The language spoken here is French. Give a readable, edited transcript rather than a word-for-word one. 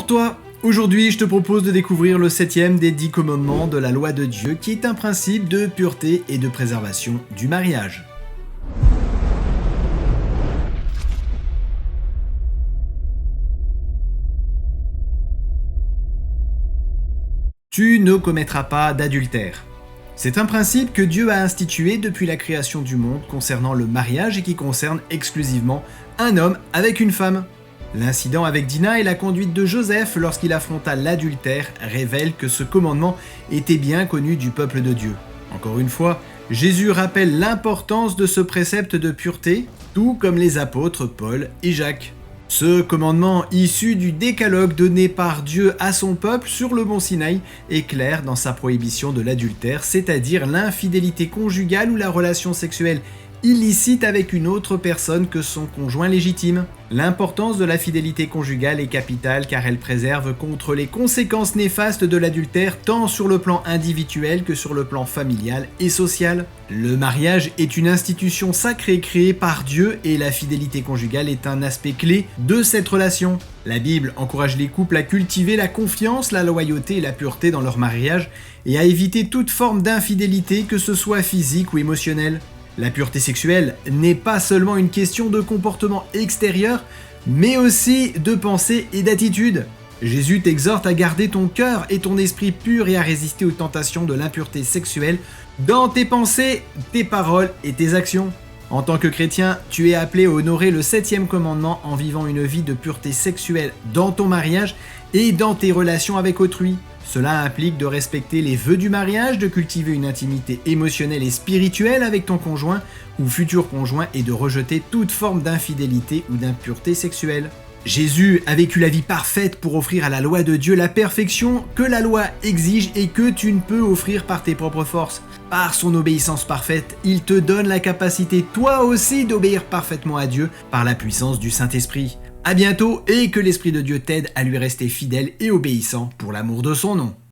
pour toi! Aujourd'hui, je te propose de découvrir le 7e des 10 commandements de la loi de Dieu qui est un principe de pureté et de préservation du mariage. Tu ne commettras pas d'adultère. C'est un principe que Dieu a institué depuis la création du monde concernant le mariage et qui concerne exclusivement un homme avec une femme. L'incident avec Dina et la conduite de Joseph lorsqu'il affronta l'adultère révèlent que ce commandement était bien connu du peuple de Dieu. Encore une fois, Jésus rappelle l'importance de ce précepte de pureté, tout comme les apôtres Paul et Jacques. Ce commandement issu du décalogue donné par Dieu à son peuple sur le mont Sinaï est clair dans sa prohibition de l'adultère, c'est-à-dire l'infidélité conjugale ou la relation sexuelle illicite avec une autre personne que son conjoint légitime. L'importance de la fidélité conjugale est capitale car elle préserve contre les conséquences néfastes de l'adultère tant sur le plan individuel que sur le plan familial et social. Le mariage est une institution sacrée créée par Dieu et la fidélité conjugale est un aspect clé de cette relation. La Bible encourage les couples à cultiver la confiance, la loyauté et la pureté dans leur mariage et à éviter toute forme d'infidélité, que ce soit physique ou émotionnelle. La pureté sexuelle n'est pas seulement une question de comportement extérieur, mais aussi de pensée et d'attitude. Jésus t'exhorte à garder ton cœur et ton esprit purs et à résister aux tentations de l'impureté sexuelle dans tes pensées, tes paroles et tes actions. En tant que chrétien, tu es appelé à honorer le 7e commandement en vivant une vie de pureté sexuelle dans ton mariage et dans tes relations avec autrui. Cela implique de respecter les vœux du mariage, de cultiver une intimité émotionnelle et spirituelle avec ton conjoint ou futur conjoint et de rejeter toute forme d'infidélité ou d'impureté sexuelle. Jésus a vécu la vie parfaite pour offrir à la loi de Dieu la perfection que la loi exige et que tu ne peux offrir par tes propres forces. Par son obéissance parfaite, il te donne la capacité toi aussi d'obéir parfaitement à Dieu par la puissance du Saint-Esprit. À bientôt et que l'Esprit de Dieu t'aide à lui rester fidèle et obéissant pour l'amour de son nom.